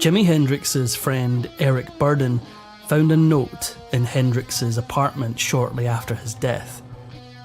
Jimi Hendrix's friend Eric Burdon found a note in Hendrix's apartment shortly after his death.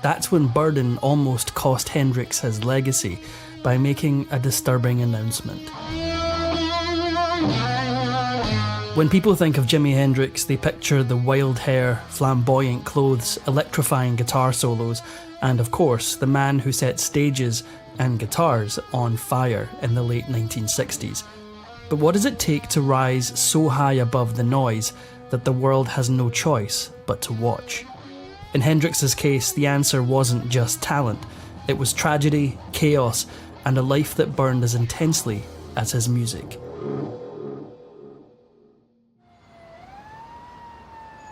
That's when Burdon almost cost Hendrix his legacy by making a disturbing announcement. When people think of Jimi Hendrix, they picture the wild hair, flamboyant clothes, electrifying guitar solos, and of course, the man who set stages and guitars on fire in the late 1960s. But what does it take to rise so high above the noise that the world has no choice but to watch? In Hendrix's case, the answer wasn't just talent. It was tragedy, chaos, and a life that burned as intensely as his music.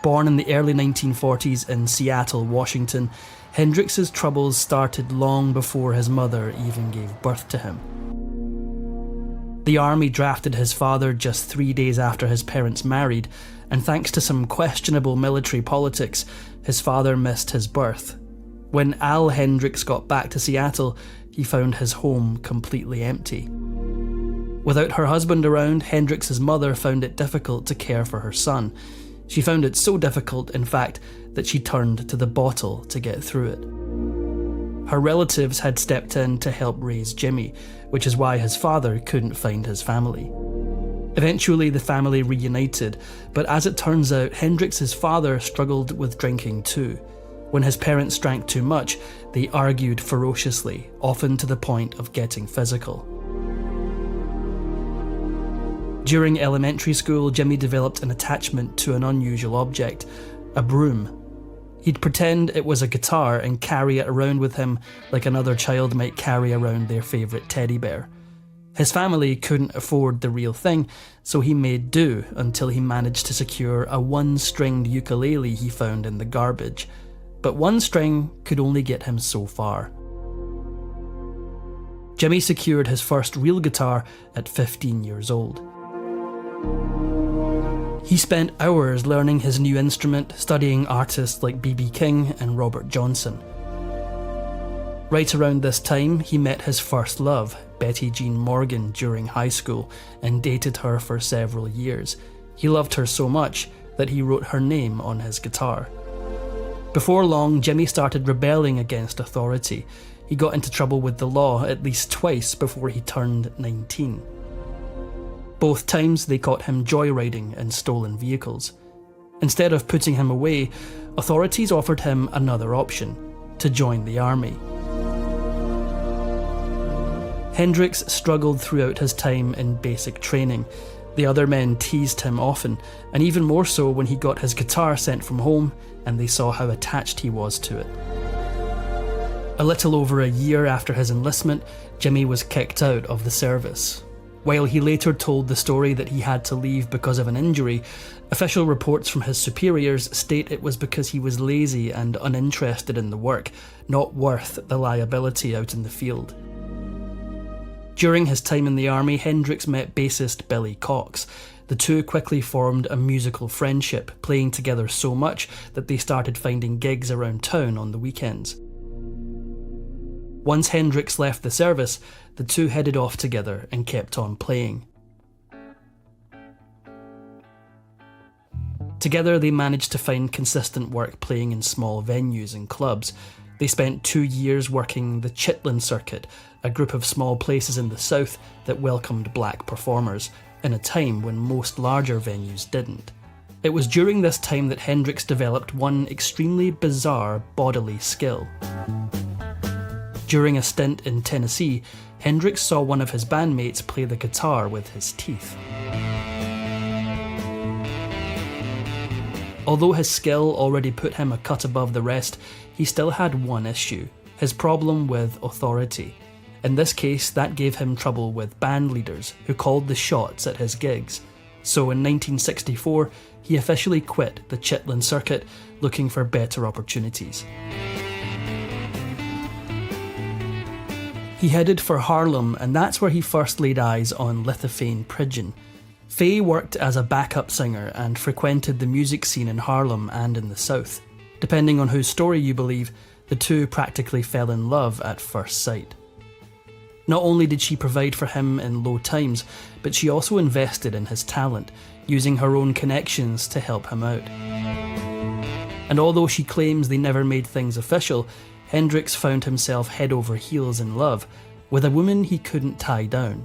Born in the early 1940s in Seattle, Washington, Hendrix's troubles started long before his mother even gave birth to him. The army drafted his father just 3 days after his parents married, and thanks to some questionable military politics, his father missed his birth. When Al Hendrix got back to Seattle, he found his home completely empty. Without her husband around, Hendrix's mother found it difficult to care for her son. She found it so difficult, in fact, that she turned to the bottle to get through it. Her relatives had stepped in to help raise Jimmy, which is why his father couldn't find his family. Eventually, the family reunited, but as it turns out, Hendrix's father struggled with drinking too. When his parents drank too much, they argued ferociously, often to the point of getting physical. During elementary school, Jimmy developed an attachment to an unusual object, a broom. He'd pretend it was a guitar and carry it around with him like another child might carry around their favourite teddy bear. His family couldn't afford the real thing, so he made do until he managed to secure a one-stringed ukulele he found in the garbage. But one string could only get him so far. Jimmy secured his first real guitar at 15 years old. He spent hours learning his new instrument, studying artists like B.B. King and Robert Johnson. Right around this time, he met his first love, Betty Jean Morgan, during high school, and dated her for several years. He loved her so much that he wrote her name on his guitar. Before long, Jimmy started rebelling against authority. He got into trouble with the law at least twice before he turned 19. Both times they caught him joyriding in stolen vehicles. Instead of putting him away, authorities offered him another option: to join the army. Hendrix struggled throughout his time in basic training. The other men teased him often, and even more so when he got his guitar sent from home and they saw how attached he was to it. A little over a year after his enlistment, Jimmy was kicked out of the service. While he later told the story that he had to leave because of an injury, official reports from his superiors state it was because he was lazy and uninterested in the work, not worth the liability out in the field. During his time in the army, Hendrix met bassist Billy Cox. The two quickly formed a musical friendship, playing together so much that they started finding gigs around town on the weekends. Once Hendrix left the service, the two headed off together and kept on playing. Together they managed to find consistent work playing in small venues and clubs. They spent 2 years working the Chitlin Circuit, a group of small places in the south that welcomed black performers, in a time when most larger venues didn't. It was during this time that Hendrix developed one extremely bizarre bodily skill. During a stint in Tennessee, Hendrix saw one of his bandmates play the guitar with his teeth. Although his skill already put him a cut above the rest, he still had one issue: his problem with authority. In this case, that gave him trouble with band leaders who called the shots at his gigs. So in 1964, he officially quit the Chitlin Circuit, looking for better opportunities. He headed for Harlem, and that's where he first laid eyes on Lithophane Pridgeon. Faye worked as a backup singer and frequented the music scene in Harlem and in the South. Depending on whose story you believe, the two practically fell in love at first sight. Not only did she provide for him in low times, but she also invested in his talent, using her own connections to help him out. And although she claims they never made things official, Hendrix found himself head over heels in love with a woman he couldn't tie down.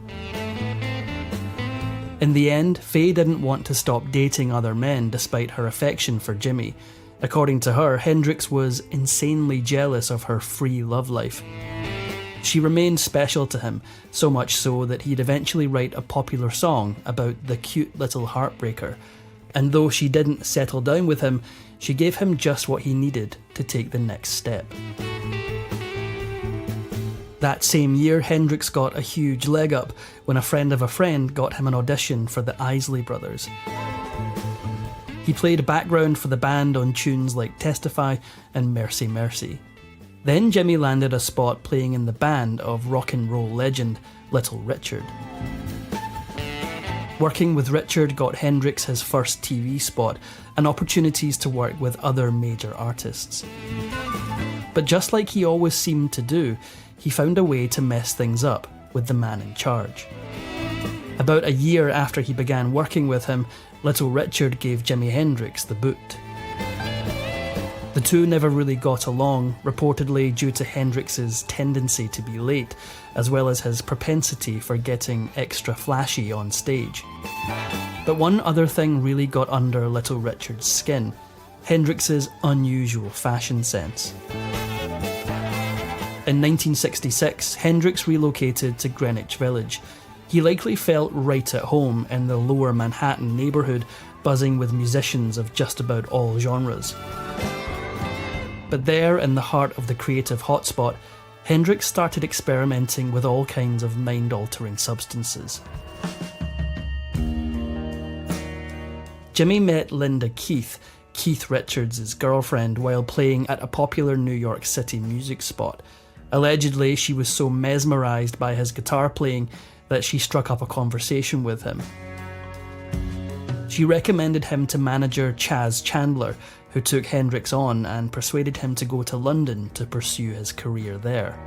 In the end, Faye didn't want to stop dating other men despite her affection for Jimi. According to her, Hendrix was insanely jealous of her free love life. She remained special to him, so much so that he'd eventually write a popular song about the cute little heartbreaker. And though she didn't settle down with him, she gave him just what he needed to take the next step. That same year, Hendrix got a huge leg up when a friend of a friend got him an audition for the Isley Brothers. He played background for the band on tunes like Testify and Mercy Mercy. Then Jimi landed a spot playing in the band of rock and roll legend Little Richard. Working with Richard got Hendrix his first TV spot and opportunities to work with other major artists. But just like he always seemed to do, he found a way to mess things up with the man in charge. About a year after he began working with him, Little Richard gave Jimi Hendrix the boot. The two never really got along, reportedly due to Hendrix's tendency to be late, as well as his propensity for getting extra flashy on stage. But one other thing really got under Little Richard's skin: Hendrix's unusual fashion sense. In 1966, Hendrix relocated to Greenwich Village. He likely felt right at home in the lower Manhattan neighbourhood, buzzing with musicians of just about all genres. But there, in the heart of the creative hotspot, Hendrix started experimenting with all kinds of mind-altering substances. Jimi met Linda Keith, Keith Richards' girlfriend, while playing at a popular New York City music spot. Allegedly, she was so mesmerised by his guitar playing that she struck up a conversation with him. She recommended him to manager Chaz Chandler, who took Hendrix on and persuaded him to go to London to pursue his career there.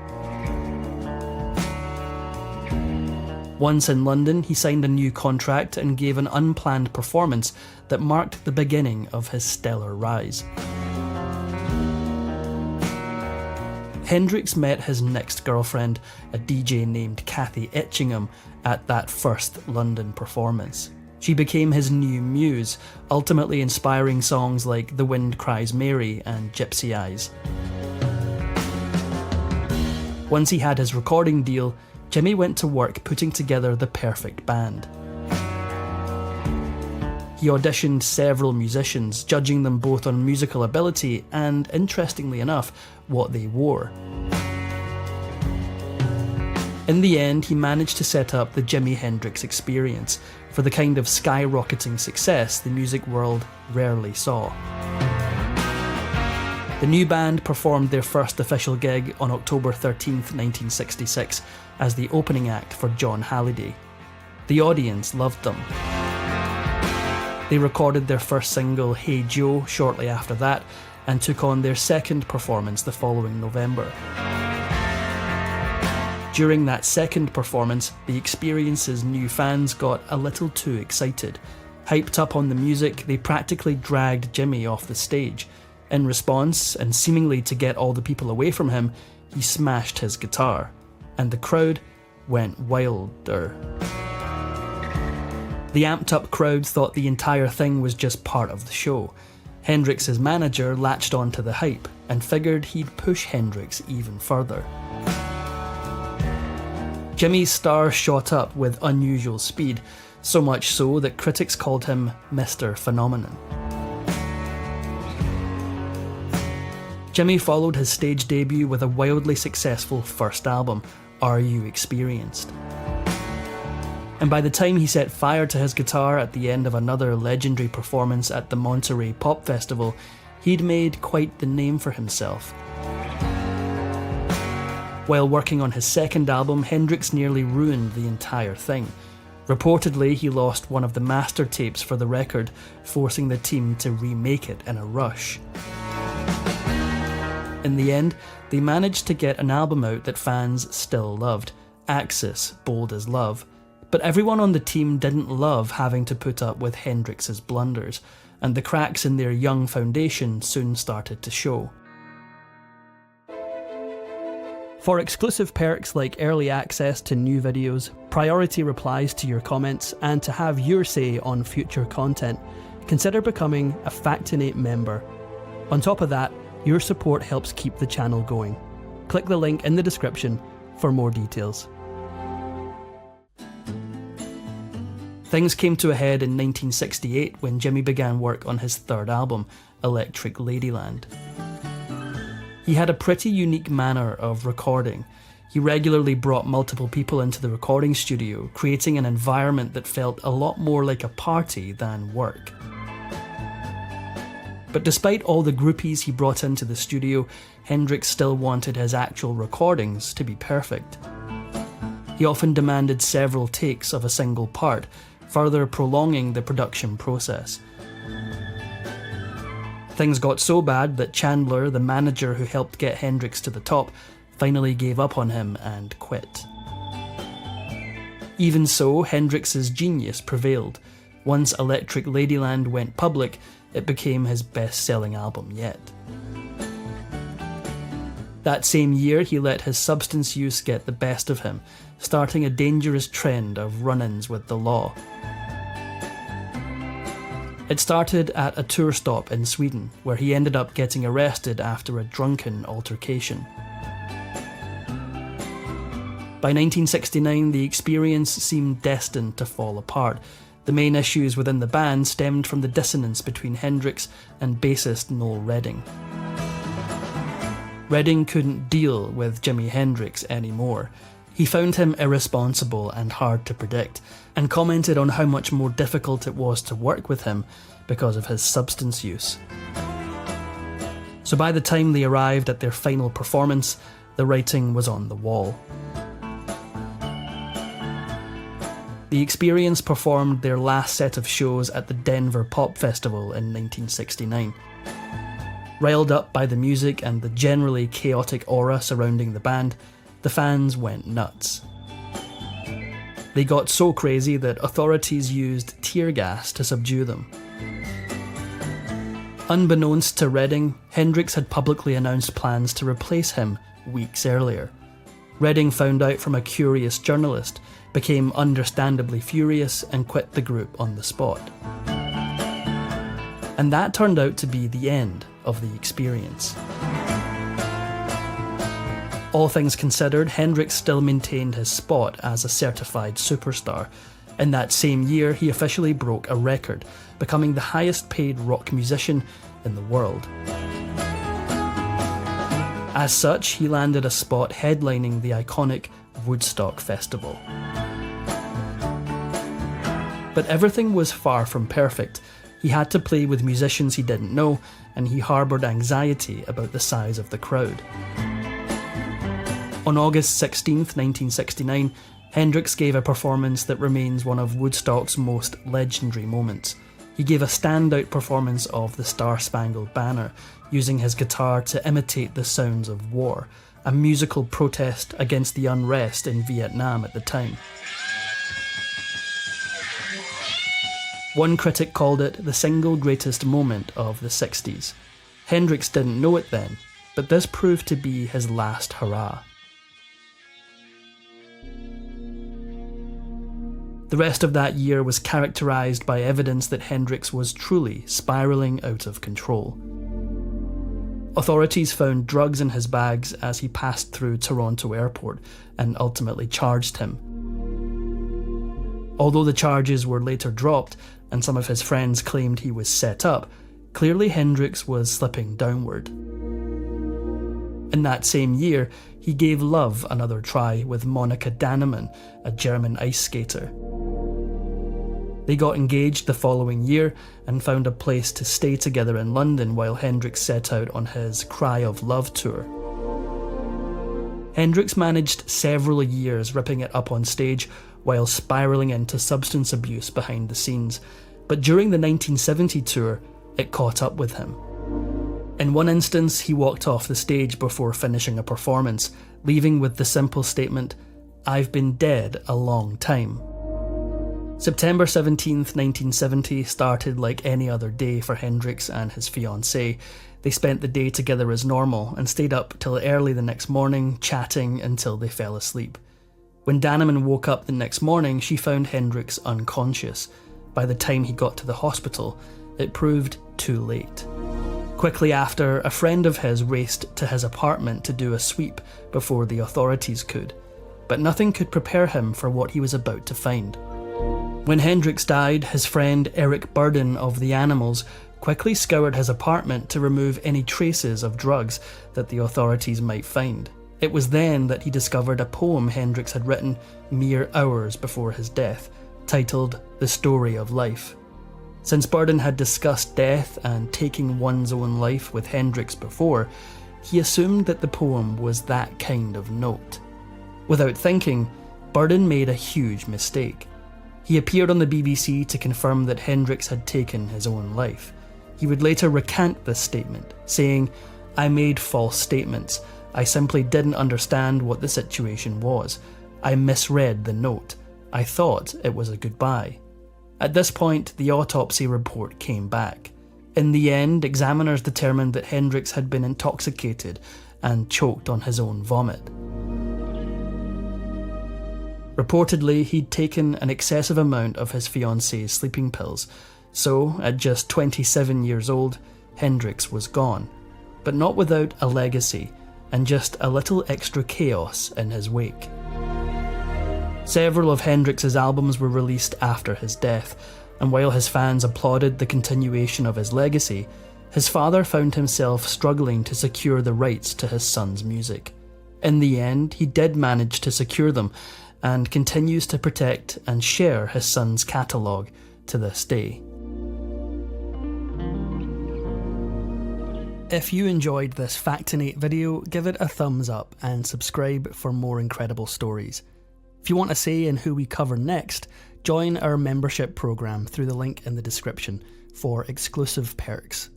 Once in London, he signed a new contract and gave an unplanned performance that marked the beginning of his stellar rise. Hendrix met his next girlfriend, a DJ named Kathy Etchingham, at that first London performance. She became his new muse, ultimately inspiring songs like The Wind Cries Mary and Gypsy Eyes. Once he had his recording deal, Jimi went to work putting together the perfect band. He auditioned several musicians, judging them both on musical ability and, interestingly enough, what they wore. In the end, he managed to set up the Jimi Hendrix Experience for the kind of skyrocketing success the music world rarely saw. The new band performed their first official gig on October 13th, 1966, as the opening act for John Halliday. The audience loved them. They recorded their first single, Hey Joe, shortly after that, and took on their second performance the following November. During that second performance, the Experience's new fans got a little too excited. Hyped up on the music, they practically dragged Jimi off the stage. In response, and seemingly to get all the people away from him, he smashed his guitar, and the crowd went wilder. The amped-up crowd thought the entire thing was just part of the show. Hendrix's manager latched onto the hype and figured he'd push Hendrix even further. Jimi's star shot up with unusual speed, so much so that critics called him Mr. Phenomenon. Jimi followed his stage debut with a wildly successful first album, Are You Experienced? And by the time he set fire to his guitar at the end of another legendary performance at the Monterey Pop Festival, he'd made quite the name for himself. While working on his second album, Hendrix nearly ruined the entire thing. Reportedly, he lost one of the master tapes for the record, forcing the team to remake it in a rush. In the end, they managed to get an album out that fans still loved, Axis, bold as love. But everyone on the team didn't love having to put up with Hendrix's blunders, and the cracks in their young foundation soon started to show. For exclusive perks like early access to new videos, priority replies to your comments, and to have your say on future content, consider becoming a Factinate member. On top of that, your support helps keep the channel going. Click the link in the description for more details. Things came to a head in 1968 when Jimi began work on his third album, Electric Ladyland. He had a pretty unique manner of recording. He regularly brought multiple people into the recording studio, creating an environment that felt a lot more like a party than work. But despite all the groupies he brought into the studio, Hendrix still wanted his actual recordings to be perfect. He often demanded several takes of a single part, further prolonging the production process. Things got so bad that Chandler, the manager who helped get Hendrix to the top, finally gave up on him and quit. Even so, Hendrix's genius prevailed. Once Electric Ladyland went public, it became his best-selling album yet. That same year, he let his substance use get the best of him, starting a dangerous trend of run-ins with the law. It started at a tour stop in Sweden, where he ended up getting arrested after a drunken altercation. By 1969, the experience seemed destined to fall apart. The main issues within the band stemmed from the dissonance between Hendrix and bassist Noel Redding. Redding couldn't deal with Jimi Hendrix anymore. He found him irresponsible and hard to predict, and commented on how much more difficult it was to work with him because of his substance use. So by the time they arrived at their final performance, the writing was on the wall. The Experience performed their last set of shows at the Denver Pop Festival in 1969. Riled up by the music and the generally chaotic aura surrounding the band, the fans went nuts. They got so crazy that authorities used tear gas to subdue them. Unbeknownst to Redding, Hendrix had publicly announced plans to replace him weeks earlier. Redding found out from a curious journalist, became understandably furious, and quit the group on the spot. And that turned out to be the end of the Experience. All things considered, Hendrix still maintained his spot as a certified superstar. In that same year, he officially broke a record, becoming the highest paid rock musician in the world. As such, he landed a spot headlining the iconic Woodstock Festival. But everything was far from perfect. He had to play with musicians he didn't know, and he harboured anxiety about the size of the crowd. On August 16th, 1969, Hendrix gave a performance that remains one of Woodstock's most legendary moments. He gave a standout performance of the Star-Spangled Banner, using his guitar to imitate the sounds of war, a musical protest against the unrest in Vietnam at the time. One critic called it the single greatest moment of the 60s. Hendrix didn't know it then, but this proved to be his last hurrah. The rest of that year was characterised by evidence that Hendrix was truly spiralling out of control. Authorities found drugs in his bags as he passed through Toronto Airport and ultimately charged him. Although the charges were later dropped and some of his friends claimed he was set up, clearly Hendrix was slipping downward. In that same year, he gave love another try with Monika Dannemann, a German ice skater. They got engaged the following year and found a place to stay together in London while Hendrix set out on his Cry of Love tour. Hendrix managed several years ripping it up on stage while spiralling into substance abuse behind the scenes, but during the 1970 tour, it caught up with him. In one instance, he walked off the stage before finishing a performance, leaving with the simple statement, "I've been dead a long time." September 17th, 1970 started like any other day for Hendrix and his fiancée. They spent the day together as normal and stayed up till early the next morning, chatting until they fell asleep. When Dannemann woke up the next morning, she found Hendrix unconscious. By the time he got to the hospital, it proved too late. Quickly after, a friend of his raced to his apartment to do a sweep before the authorities could, but nothing could prepare him for what he was about to find. When Hendrix died, his friend Eric Burden of The Animals quickly scoured his apartment to remove any traces of drugs that the authorities might find. It was then that he discovered a poem Hendrix had written mere hours before his death, titled The Story of Life. Since Burden had discussed death and taking one's own life with Hendrix before, he assumed that the poem was that kind of note. Without thinking, Burden made a huge mistake. He appeared on the BBC to confirm that Hendrix had taken his own life. He would later recant this statement, saying, "I made false statements. I simply didn't understand what the situation was. I misread the note. I thought it was a goodbye." At this point, the autopsy report came back. In the end, examiners determined that Hendrix had been intoxicated and choked on his own vomit. Reportedly, he'd taken an excessive amount of his fiancée's sleeping pills, so at just 27 years old, Hendrix was gone, but not without a legacy and just a little extra chaos in his wake. Several of Hendrix's albums were released after his death, and while his fans applauded the continuation of his legacy, his father found himself struggling to secure the rights to his son's music. In the end, he did manage to secure them, and continues to protect and share his son's catalogue to this day. If you enjoyed this Factinate video, give it a thumbs up and subscribe for more incredible stories. If you want a say in who we cover next, join our membership programme through the link in the description for exclusive perks.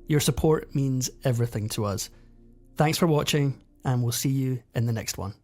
Your support means everything to us. Thanks for watching, and we'll see you in the next one.